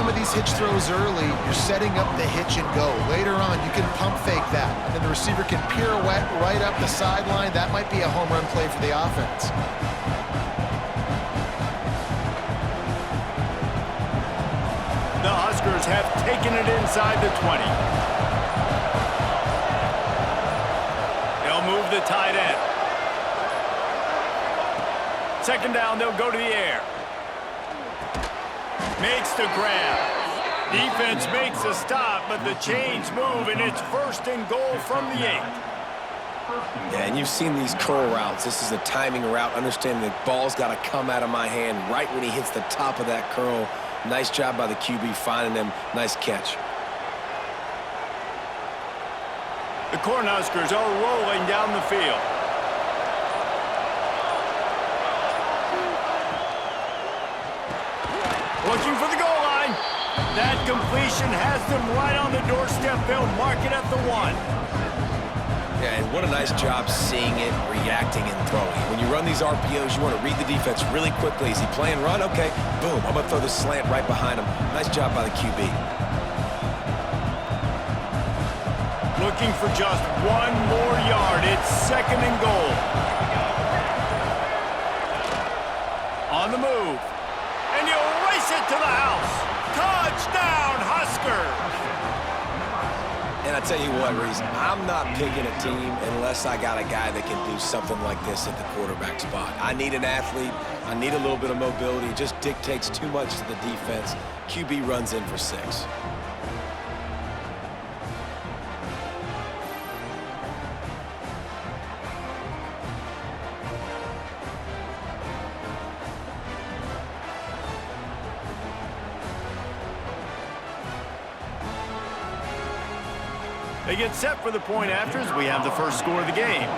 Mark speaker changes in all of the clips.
Speaker 1: some of these hitch throws early, you're setting up the hitch and go. Later on, you can pump fake that, and then the receiver can pirouette right up the sideline. That might be a home run play for the offense.
Speaker 2: The Huskers have taken it inside the 20. They'll move the tight end. Second down, they'll go to the air. Makes the grab. Defense makes a stop, but the chains move, and it's first and goal from the 8.
Speaker 3: Yeah, and you've seen these curl routes. This is a timing route, understanding the ball's got to come out of my hand right when he hits the top of that curl. Nice job by the QB finding him. Nice catch.
Speaker 2: The Cornhuskers are rolling down the field. Looking for the goal line. That completion has them right on the doorstep. They'll mark it at the 1.
Speaker 3: Yeah, and what a nice job seeing it, reacting, and throwing. When you run these RPOs, you want to read the defense really quickly. Is he playing run? Okay, boom. I'm going to throw the slant right behind him. Nice job by the QB.
Speaker 2: Looking for just 1 more yard. It's second and goal. On the move. And you'll race it to the house. Touchdown, Huskers!
Speaker 3: And I tell you what, Reese, I'm not picking a team unless I got a guy that can do something like this at the quarterback spot. I need an athlete. I need a little bit of mobility. It just dictates too much to the defense. QB runs in for 6.
Speaker 2: They get set for the point after as we have the first score of the game.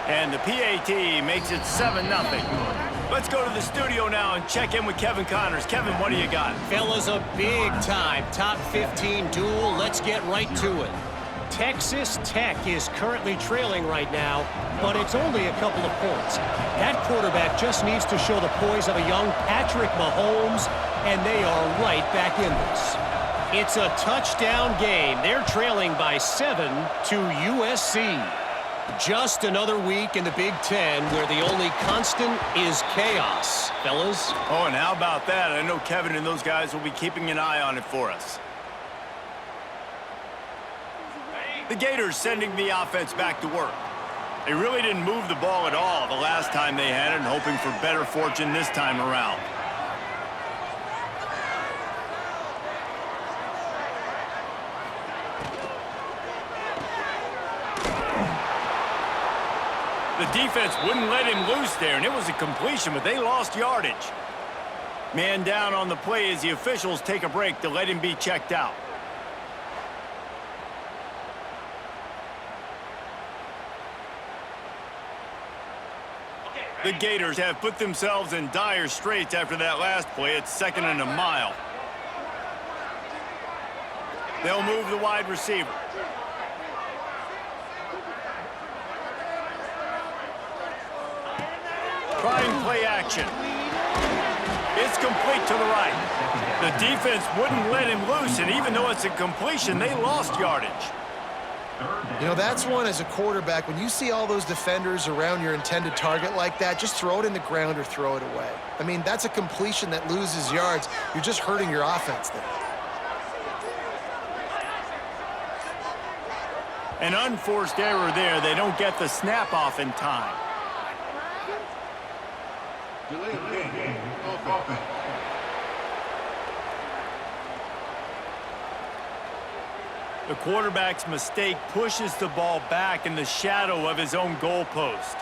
Speaker 2: And the PAT makes it 7-0. Let's go to the studio now and check in with Kevin Connors. Kevin, what do you got?
Speaker 4: Fellas, a big-time top 15 duel. Let's get right to it. Texas Tech is currently trailing right now, but it's only a couple of points. That quarterback just needs to show the poise of a young Patrick Mahomes, and they are right back in this. It's a touchdown game. They're trailing by 7 to USC. Just another week in the Big Ten where the only constant is chaos, fellas.
Speaker 2: Oh, and how about that? I know Kevin and those guys will be keeping an eye on it for us. The Gators sending the offense back to work. They really didn't move the ball at all the last time they had it, and hoping for better fortune this time around. The defense wouldn't let him loose there, and it was a completion, but they lost yardage. Man down on the play as the officials take a break to let him be checked out. The Gators have put themselves in dire straits after that last play. It's 2nd and a mile. They'll move the wide receiver. Trying play action. It's complete to the right. The defense wouldn't let him loose, and even though it's a completion, they lost yardage.
Speaker 1: You know, that's one as a quarterback. When you see all those defenders around your intended target like that, just throw it in the ground or throw it away. I mean, that's a completion that loses yards. You're just hurting your offense there.
Speaker 2: An unforced error there. They don't get the snap off in time. The quarterback's mistake pushes the ball back in the shadow of his own goalpost.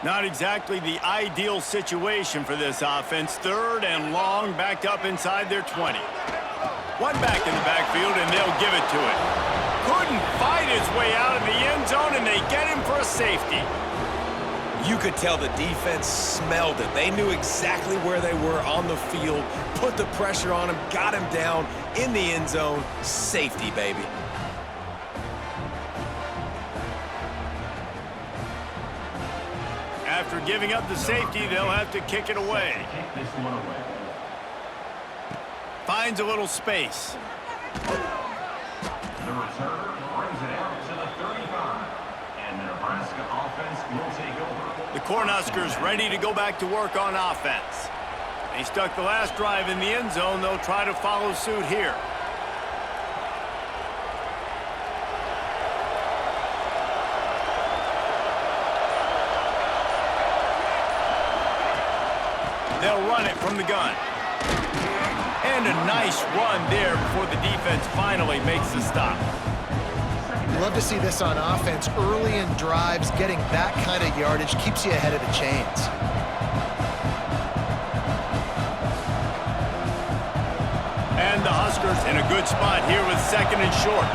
Speaker 2: Not exactly the ideal situation for this offense. 3rd and long, backed up inside their 20. One back in the backfield, and they'll give it to it. Couldn't fight his way out of the end zone, and they get him for a safety.
Speaker 3: You could tell the defense smelled it. They knew exactly where they were on the field, put the pressure on him, got him down in the end zone. Safety, baby.
Speaker 2: After giving up the safety, they'll have to kick it away. Finds a little space.
Speaker 5: The return brings it out to the 35. And the Nebraska offense will take over.
Speaker 2: The Cornhuskers ready to go back to work on offense. They stuck the last drive in the end zone. They'll try to follow suit here. They'll run it from the gun. And a nice run there before the defense finally makes the stop.
Speaker 1: You love to see this on offense. Early in drives, getting that kind of yardage keeps you ahead of the chains.
Speaker 2: And the Huskers in a good spot here with second and short.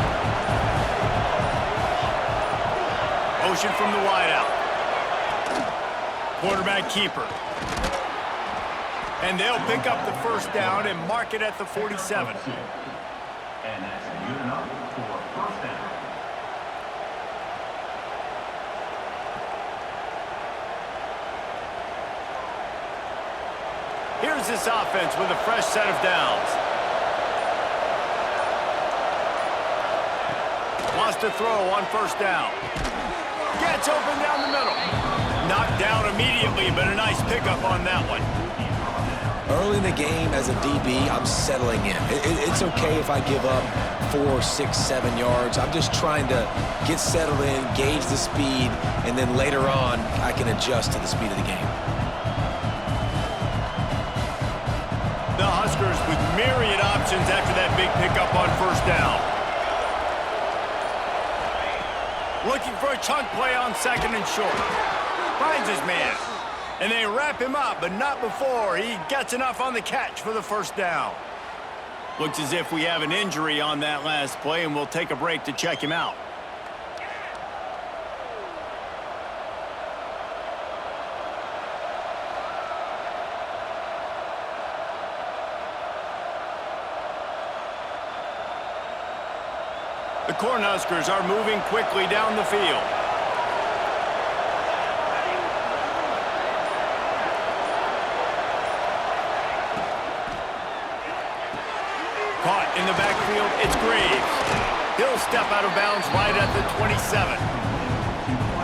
Speaker 2: Motion from the wideout. Quarterback keeper. And they'll pick up the first down and mark it at the 47.
Speaker 5: And that's good enough for first down.
Speaker 2: Here's this offense with a fresh set of downs. Wants to throw on first down. Gets open down the middle. Knocked down immediately, but a nice pickup on that one.
Speaker 3: Early in the game as a DB, I'm settling in. It's okay if I give up 4, 6, 7 yards. I'm just trying to get settled in, gauge the speed, and then later on, I can adjust to the speed of the game.
Speaker 2: The Huskers with myriad options after that big pickup on first down. Looking for a chunk play on second and short. Finds his man. And they wrap him up, but not before he gets enough on the catch for the first down. Looks as if we have an injury on that last play, and we'll take a break to check him out. The Cornhuskers are moving quickly down the field. Caught in the backfield, it's Graves. He'll step out of bounds right at the 27.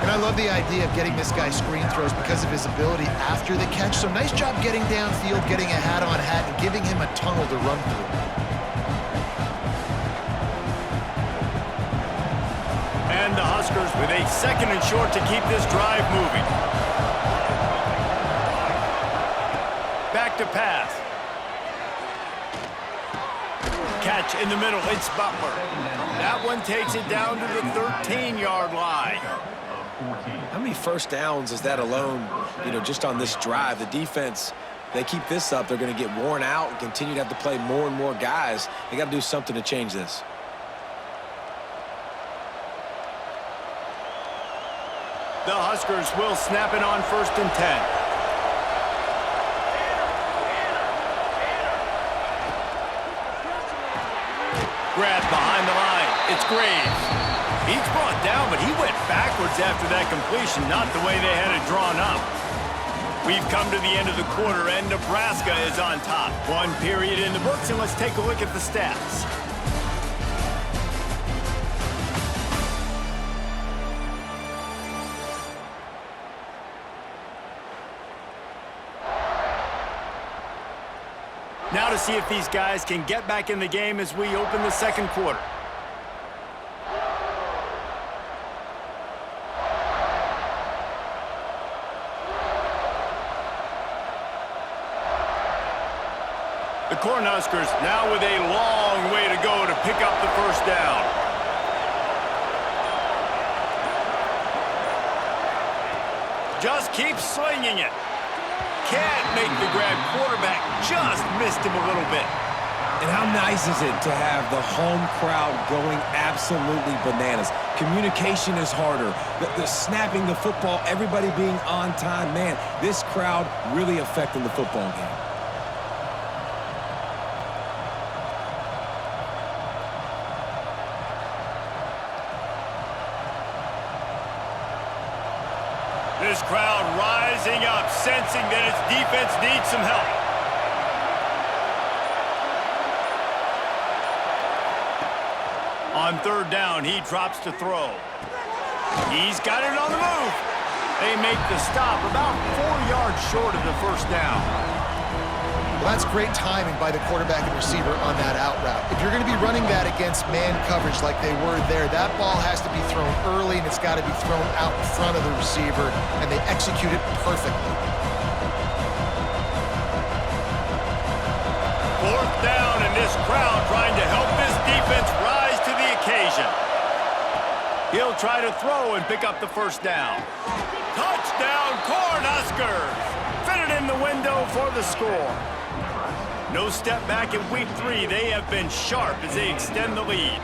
Speaker 1: And I love the idea of getting this guy screen throws because of his ability after the catch. So nice job getting downfield, getting a hat-on-hat, and giving him a tunnel to run through.
Speaker 2: And the Huskers with a second and short to keep this drive moving. Back to pass. Catch in the middle, it's Butler. That one takes it down to the 13-yard line.
Speaker 3: How many first downs is that alone, just on this drive? The defense, they keep this up, they're going to get worn out and continue to have to play more and more guys. They got to do something to change this.
Speaker 2: The Huskers will snap it on first and 10. Grab behind the line. It's Graves. He's brought down, but he went backwards after that completion, not the way they had it drawn up. We've come to the end of the quarter, and Nebraska is on top. One period in the books, and let's take a look at the stats. Now to see if these guys can get back in the game as we open the second quarter. The Cornhuskers now with a long way to go to pick up the first down. Just keeps slinging it. Can't make the grab. Quarterback just missed him a little bit.
Speaker 3: And how nice is it to have the home crowd going absolutely bananas? Communication is harder. The snapping the football, everybody being on time. Man, this crowd really affecting the football game.
Speaker 2: This crowd Rising up, sensing that its defense needs some help. On third down, he drops to throw. He's got it on the move. They make the stop about 4 yards short of the first down.
Speaker 1: Well, that's great timing by the quarterback and receiver on that out route. If you're going to be running that against man coverage like they were there, that ball has to be thrown early, and it's got to be thrown out in front of the receiver, and they execute it perfectly.
Speaker 2: Fourth down, and this crowd trying to help this defense rise to the occasion. He'll try to throw and pick up the first down. Touchdown, Cornhuskers! Fitted in the window for the score. No step back in week 3. They have been sharp as they extend the lead.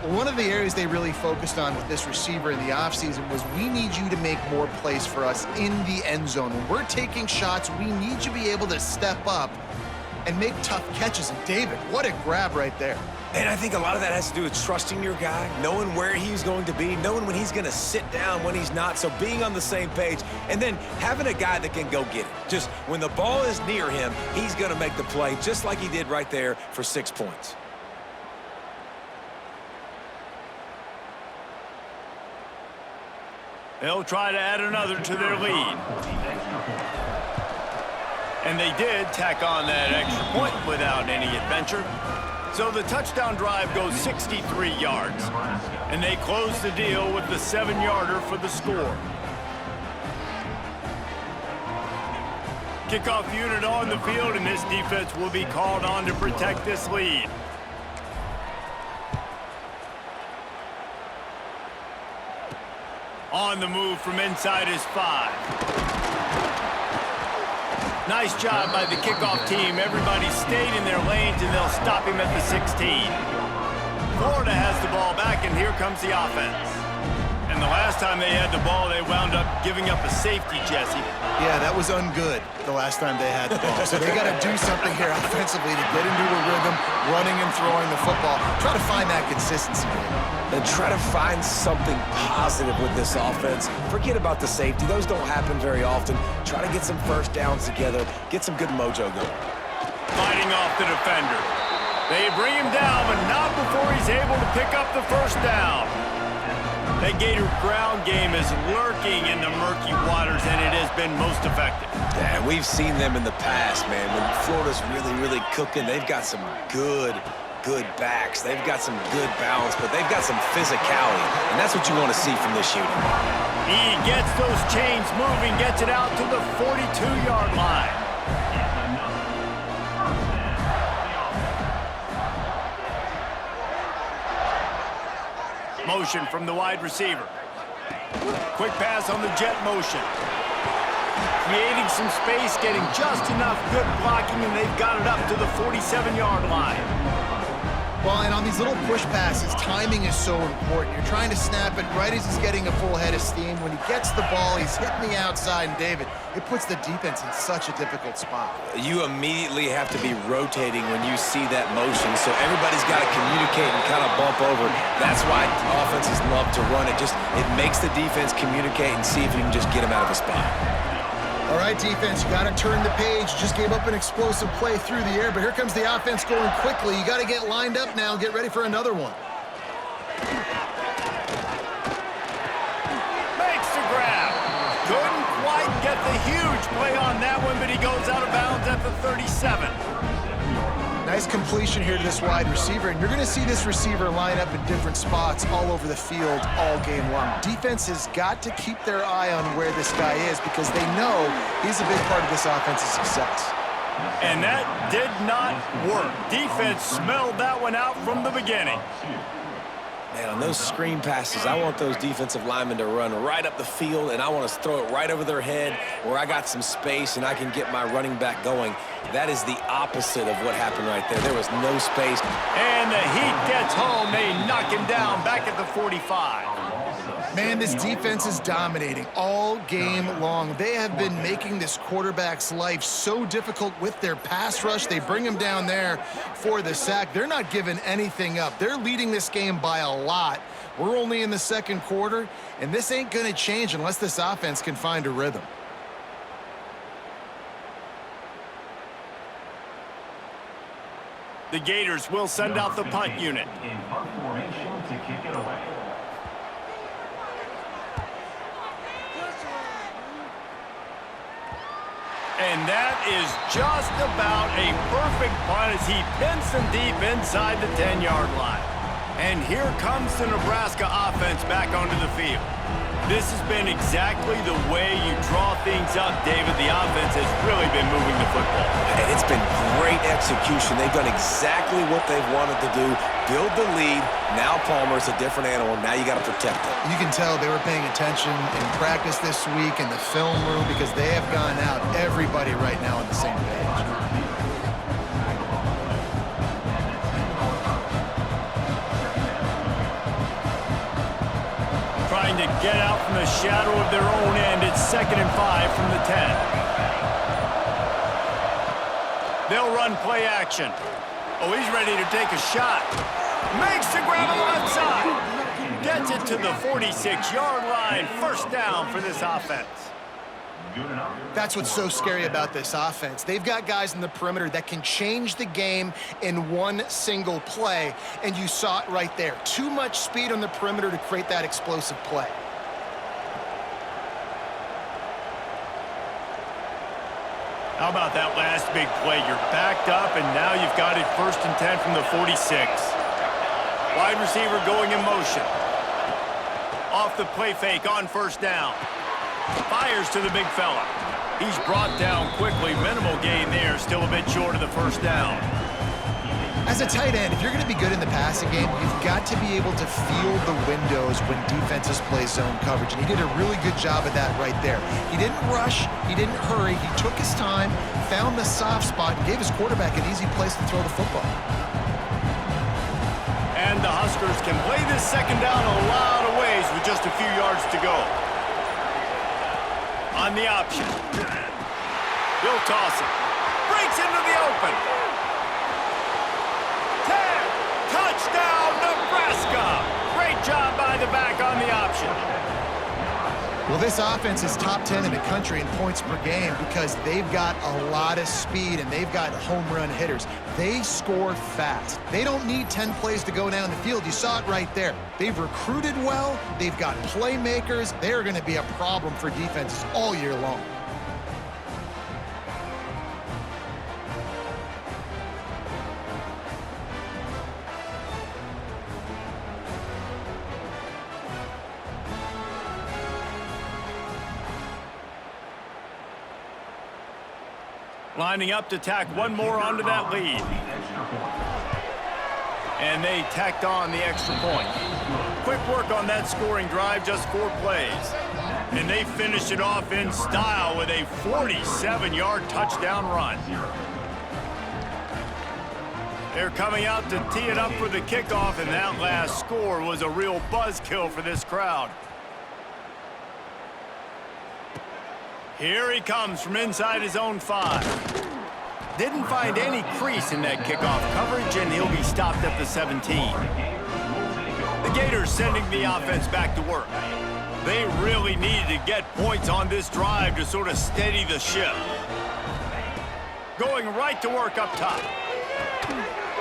Speaker 1: One of the areas they really focused on with this receiver in the offseason was we need you to make more plays for us in the end zone. When we're taking shots, we need you to be able to step up and make tough catches. And David, what a grab right there.
Speaker 3: And I think a lot of that has to do with trusting your guy, knowing where he's going to be, knowing when he's going to sit down, when he's not, so being on the same page, and then having a guy that can go get it. Just when the ball is near him, he's going to make the play, just like he did right there for 6 points.
Speaker 2: They'll try to add another to their lead. And they did tack on that extra point without any adventure. So the touchdown drive goes 63 yards. And they close the deal with the 7-yarder for the score. Kickoff unit on the field, and this defense will be called on to protect this lead. On the move from inside his 5. Nice job by the kickoff team. Everybody stayed in their lanes, and they'll stop him at the 16. Florida has the ball back, and here comes the offense. And the last time they had the ball, they wound up giving up a safety, Jesse.
Speaker 1: Yeah, that was ungood the last time they had the ball. So they got to do something here offensively to get into a rhythm, running and throwing the football. Try to find that consistency.
Speaker 3: And try to find something positive with this offense. Forget about the safety. Those don't happen very often. Try to get some first downs together. Get some good mojo going.
Speaker 2: Fighting off the defender. They bring him down, but not before he's able to pick up the first down. That Gator ground game is lurking in the murky waters, and it has been most effective.
Speaker 3: Yeah, we've seen them in the past, man. When Florida's really, really cooking, they've got some good backs. They've got some good balance, but they've got some physicality, and that's what you want to see from this unit.
Speaker 2: He gets those chains moving, gets it out to the 42-yard line. Motion from the wide receiver. Quick pass on the jet motion. Creating some space, getting just enough good blocking, and they've got it up to the 47-yard line.
Speaker 1: Well, and on these little push passes, timing is so important. You're trying to snap it right as he's getting a full head of steam. When he gets the ball, he's hitting the outside, and David, it puts the defense in such a difficult spot.
Speaker 3: You immediately have to be rotating when you see that motion, so everybody's got to communicate and kind of bump over. That's why offenses love to run it. It makes the defense communicate and see if you can just get him out of a spot.
Speaker 1: All right, defense, you got to turn the page. Just gave up an explosive play through the air, but here comes the offense going quickly. You got to get lined up now and get ready for another one.
Speaker 2: Makes the grab. Couldn't quite get the huge play on that one, but he goes out of bounds at the 37.
Speaker 1: Nice completion here to this wide receiver, and you're going to see this receiver line up in different spots all over the field all game long. Defense has got to keep their eye on where this guy is because they know he's a big part of this offense's success.
Speaker 2: And that did not work. Defense smelled that one out from the beginning.
Speaker 3: Man, on those screen passes, I want those defensive linemen to run right up the field, and I want to throw it right over their head where I got some space and I can get my running back going. That is the opposite of what happened right there. There was no space.
Speaker 2: And the heat gets home. They knock him down back at the 45.
Speaker 1: Man, this defense is dominating all game long. They have been making this quarterback's life so difficult with their pass rush. They bring him down there for the sack. They're not giving anything up. They're leading this game by a lot. We're only in the second quarter, and this ain't going to change unless this offense can find a rhythm.
Speaker 2: The Gators will send out the punt unit.
Speaker 5: In punt formation to kick it away.
Speaker 2: And that is just about a perfect punt as he pins them deep inside the 10-yard line. And here comes the Nebraska offense back onto the field. This has been exactly the way you draw things up, David. The offense has really been moving the football.
Speaker 3: And it's been great execution. They've done exactly what they've wanted to do. Build the lead. Now Palmer's a different animal. Now you got to protect it.
Speaker 1: You can tell they were paying attention in practice this week in the film room because they have gone out, everybody right now on the same page.
Speaker 2: Trying to get out from the shadow of their own end. It's 2nd and 5 from the 10. They'll run play action. Oh, he's ready to take a shot. Makes the grab on the left side. Gets it to the 46-yard line. First down for this offense.
Speaker 1: That's what's so scary about this offense. They've got guys in the perimeter that can change the game in one single play, and you saw it right there. Too much speed on the perimeter to create that explosive play.
Speaker 2: How about that last big play? You're backed up, and now you've got it 1st and 10 from the 46. Wide receiver going in motion. Off the play fake on 1st down. Fires to the big fella. He's brought down quickly. Minimal gain there. Still a bit short of the 1st down.
Speaker 1: As a tight end, if you're going to be good in the passing game, you've got to be able to feel the windows when defenses play zone coverage. And he did a really good job of that right there. He didn't rush. He didn't hurry. He took his time, found the soft spot, and gave his quarterback an easy place to throw the football.
Speaker 2: And the Huskers can play this 2nd down a lot of ways with just a few yards to go. On the option. He'll toss it. Breaks into the open. 10. Touchdown, Nebraska. Great job by the back on the option.
Speaker 1: Well, this offense is top 10 in the country in points per game because they've got a lot of speed and they've got home run hitters. They score fast. They don't need 10 plays to go down the field. You saw it right there. They've recruited well. They've got playmakers. They're going to be a problem for defenses all year long.
Speaker 2: Lining up to tack one more onto that lead. And they tacked on the extra point. Quick work on that scoring drive, just 4 plays. And they finish it off in style with a 47-yard touchdown run. They're coming out to tee it up for the kickoff, and that last score was a real buzzkill for this crowd. Here he comes from inside his own 5. Didn't find any crease in that kickoff coverage, and he'll be stopped at the 17. The Gators sending the offense back to work. They really needed to get points on this drive to sort of steady the ship. Going right to work up top.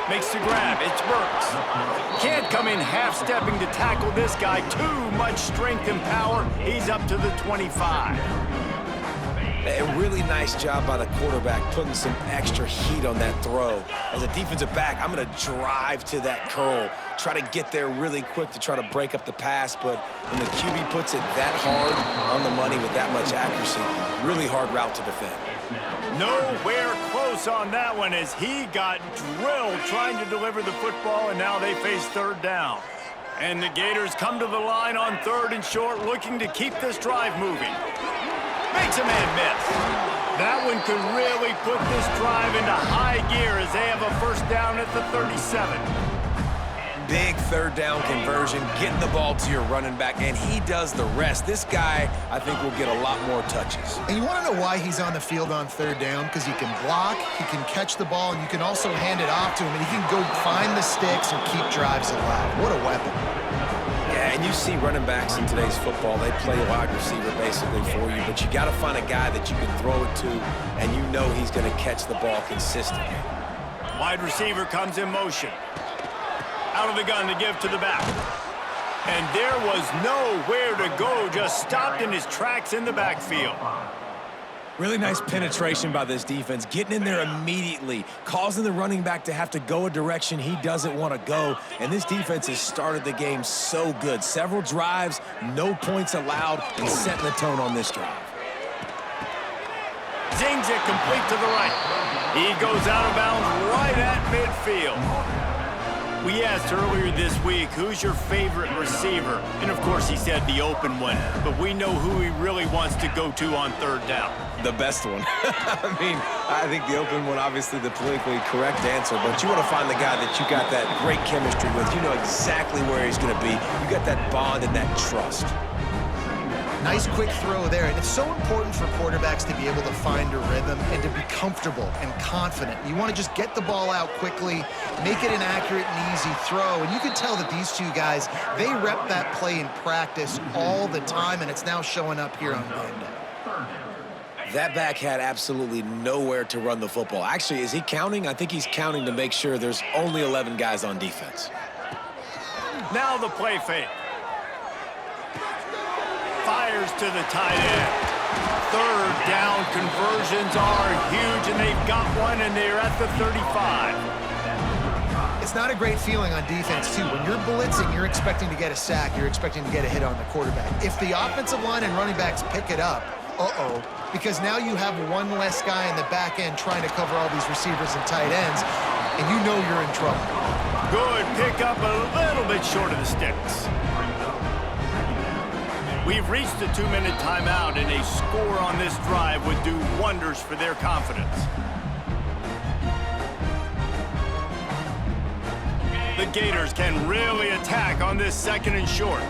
Speaker 2: Makes the grab. It's Burks. Can't come in half-stepping to tackle this guy. Too much strength and power. He's up to the 25.
Speaker 3: A really nice job by the quarterback putting some extra heat on that throw. As a defensive back, I'm going to drive to that curl, try to get there really quick to try to break up the pass, but when the QB puts it that hard on the money with that much accuracy, really hard route to defend.
Speaker 2: Nowhere close on that one as he got drilled trying to deliver the football, and now they face 3rd down. And the Gators come to the line on 3rd and short, looking to keep this drive moving. Makes a man miss. That one could really put this drive into high gear as they have a 1st down at the 37.
Speaker 3: Big 3rd down conversion, getting the ball to your running back, and he does the rest. This guy, I think, will get a lot more touches.
Speaker 1: And you want to know why he's on the field on 3rd down? Because he can block, he can catch the ball, and you can also hand it off to him, and he can go find the sticks and keep drives alive. What a weapon.
Speaker 3: Yeah, and you see running backs in today's football, they play wide receiver basically for you, but you got to find a guy that you can throw it to, and you know he's going to catch the ball consistently.
Speaker 2: Wide receiver comes in motion. Out of the gun to give to the back. And there was nowhere to go, just stopped in his tracks in the backfield.
Speaker 3: Really nice penetration by this defense, getting in there immediately, causing the running back to have to go a direction he doesn't want to go. And this defense has started the game so good. Several drives, no points allowed, and setting the tone on this drive.
Speaker 2: Zings it complete to the right. He goes out of bounds right at midfield. We asked earlier this week, who's your favorite receiver? And, of course, he said the open one. But we know who he really wants to go to on third down.
Speaker 3: The best one. I mean, I think the open one, obviously the politically correct answer, but you want to find the guy that you got that great chemistry with. You know exactly where he's going to be. You got that bond and that trust.
Speaker 1: Nice quick throw there, and it's so important for quarterbacks to be able to find a rhythm and to be comfortable and confident. You want to just get the ball out quickly, make it an accurate and easy throw, and you can tell that these two guys, they rep that play in practice all the time, and it's now showing up here on game day.
Speaker 3: That back had absolutely nowhere to run the football. Actually, is he counting? I think he's counting to make sure there's only 11 guys on defense.
Speaker 2: Now the play fake. Fires to the tight end. Third down conversions are huge, and they've got one, and they're at the 35.
Speaker 1: It's not a great feeling on defense, too. When you're blitzing, you're expecting to get a sack. You're expecting to get a hit on the quarterback. If the offensive line and running backs pick it up, because now you have one less guy in the back end trying to cover all these receivers and tight ends, and you know you're in trouble.
Speaker 2: Good pick up, a little bit short of the sticks. We've reached the 2-minute timeout, and a score on this drive would do wonders for their confidence. The Gators can really attack on this 2nd and short.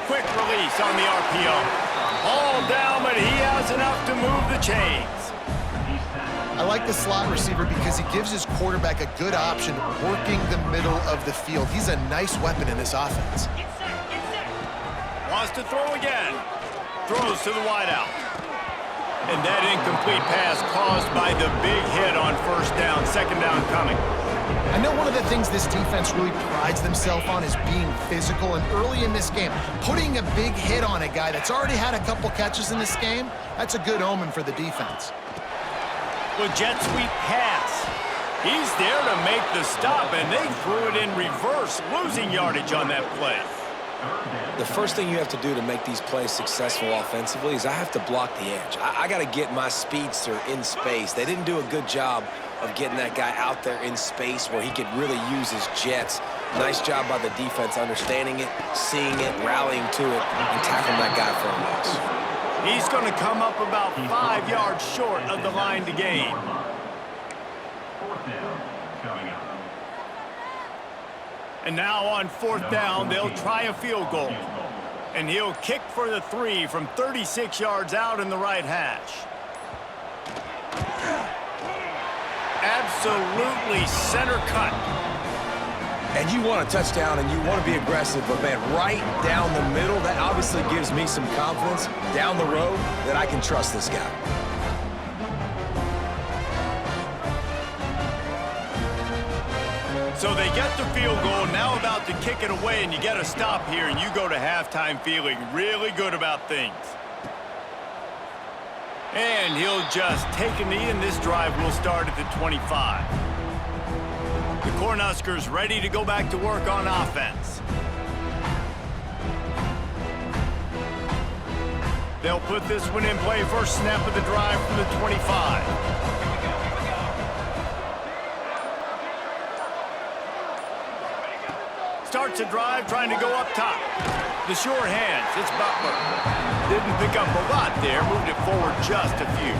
Speaker 2: Quick release on the RPO. All down, but he has enough to move the chains.
Speaker 1: I like the slot receiver because he gives his quarterback a good option working the middle of the field. He's a nice weapon in this offense.
Speaker 2: Wants to throw again. Throws to the wideout. And that incomplete pass caused by the big hit on first down. 2nd down coming.
Speaker 1: I know one of the things this defense really prides themselves on is being physical, and early in this game, putting a big hit on a guy that's already had a couple catches in this game, that's a good omen for the defense.
Speaker 2: With jet sweep pass. He's there to make the stop, and they threw it in reverse, losing yardage on that play.
Speaker 3: The first thing you have to do to make these plays successful offensively is I have to block the edge. I got to get my speedster in space. They didn't do a good job of getting that guy out there in space where he could really use his jets. Nice job by the defense understanding it, seeing it, rallying to it, and tackling that guy for a loss.
Speaker 2: He's going to come up about 5 yards short of the line to gain.
Speaker 5: 4th down coming up.
Speaker 2: And now on 4th down, they'll try a field goal. And he'll kick for the 3 from 36 yards out in the right hash. Absolutely center cut.
Speaker 3: And you want a touchdown and you want to be aggressive, but man, right down the middle, that obviously gives me some confidence down the road that I can trust this guy.
Speaker 2: So they get the field goal, now about to kick it away, and you get a stop here, and you go to halftime feeling really good about things. And he'll just take a knee, and this drive will start at the 25. The Cornhuskers ready to go back to work on offense. They'll put this one in play. First snap of the drive from the 25. Starts a drive trying to go up top. The sure hands, it's Butler. Didn't pick up a lot there, moved it forward just a few.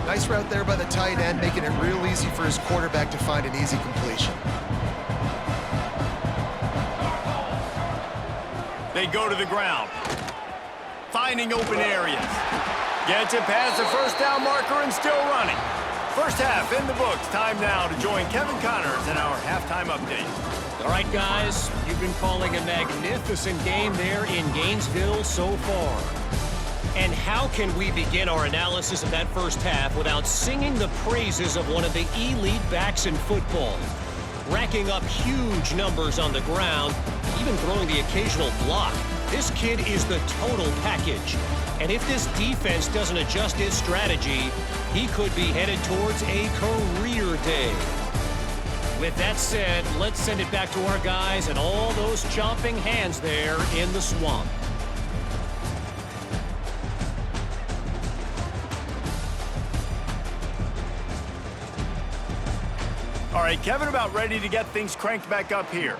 Speaker 1: Nice route there by the tight end, making it real easy for his quarterback to find an easy completion.
Speaker 2: They go to the ground. Finding open areas. Gets it past the first down marker and still running. First half in the books. Time now to join Kevin Connors in our halftime update.
Speaker 4: All right, guys, you've been calling a magnificent game there in Gainesville so far. And how can we begin our analysis of that first half without singing the praises of one of the elite backs in football? Racking up huge numbers on the ground, even throwing the occasional block. This kid is the total package. And if this defense doesn't adjust its strategy, he could be headed towards a career day. With that said, let's send it back to our guys and all those chomping hands there in the swamp.
Speaker 2: All right, Kevin about ready to get things cranked back up here.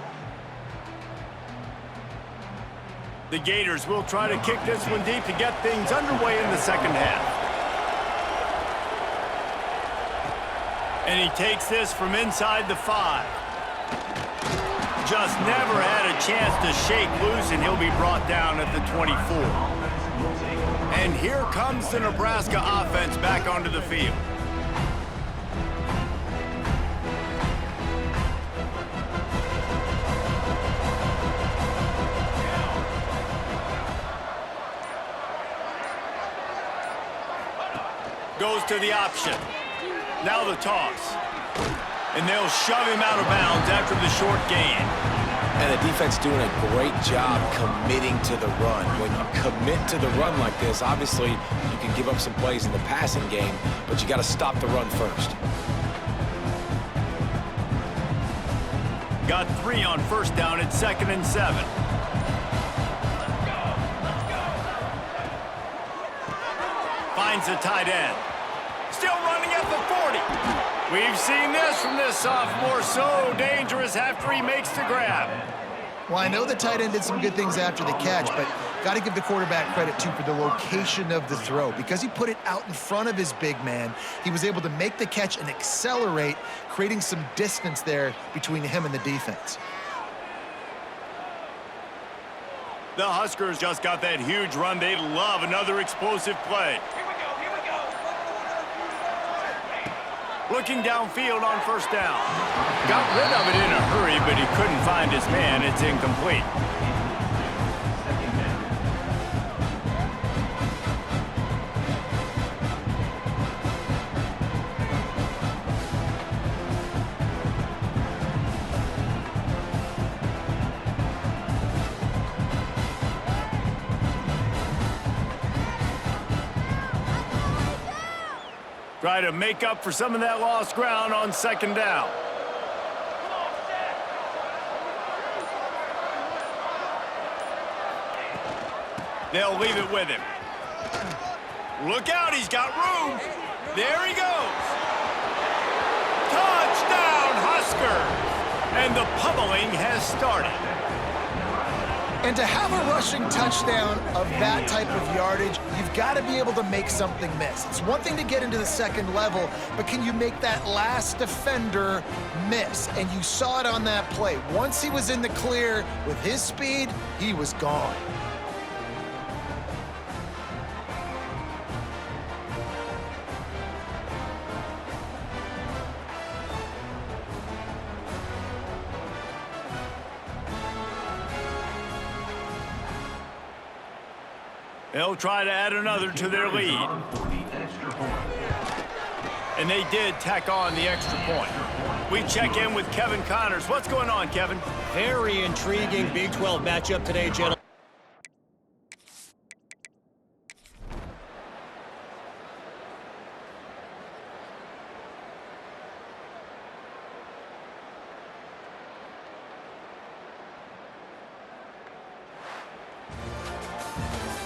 Speaker 2: The Gators will try to kick this one deep to get things underway in the second half. And he takes this from inside the 5. Just never had a chance to shake loose, and he'll be brought down at the 24. And here comes the Nebraska offense back onto the field. Goes to the option. Now the toss. And they'll shove him out of bounds after the short gain.
Speaker 3: And the defense doing a great job committing to the run. When you commit to the run like this, obviously you can give up some plays in the passing game, but you got to stop the run first.
Speaker 2: Got 3 on first down at 2nd and 7. Finds a tight end. Still running at the 40. We've seen this from this sophomore. So dangerous after he makes the grab.
Speaker 1: Well, I know the tight end did some good things after the catch, but got to give the quarterback credit, too, for the location of the throw. Because he put it out in front of his big man, he was able to make the catch and accelerate, creating some distance there between him and the defense.
Speaker 2: The Huskers just got that huge run. They love another explosive play. Looking downfield on first down. Got rid of it in a hurry, but he couldn't find his man. It's incomplete. Try to make up for some of that lost ground on second down. They'll leave it with him. Look out, he's got room. There he goes. Touchdown, Huskers! And the pummeling has started.
Speaker 1: And to have a rushing touchdown of that type of yardage, you've got to be able to make something miss. It's one thing to get into the second level, but can you make that last defender miss? And you saw it on that play. Once he was in the clear with his speed, he was gone.
Speaker 2: They'll try to add another to their lead. And they did tack on the extra point. We check in with Kevin Connors. What's going on, Kevin?
Speaker 4: Very intriguing Big 12 matchup today, gentlemen.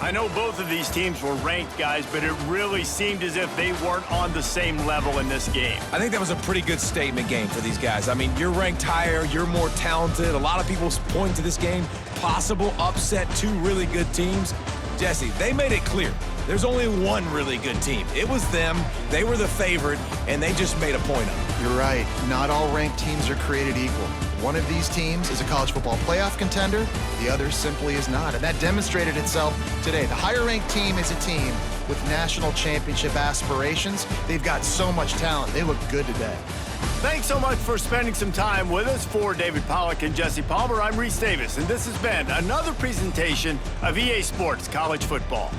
Speaker 2: I know both of these teams were ranked, guys, but it really seemed as if they weren't on the same level in this game.
Speaker 3: I think that was a pretty good statement game for these guys. I mean, you're ranked higher, you're more talented. A lot of people point to this game, possible upset, 2 really good teams. Jesse, they made it clear. There's only one really good team. It was them. They were the favorite, and they just made a point of it.
Speaker 1: You're right. Not all ranked teams are created equal. One of these teams is a college football playoff contender. The other simply is not. And that demonstrated itself today. The higher-ranked team is a team with national championship aspirations. They've got so much talent. They look good today.
Speaker 2: Thanks so much for spending some time with us. For David Pollack and Jesse Palmer, I'm Reese Davis, and this has been another presentation of EA Sports College Football.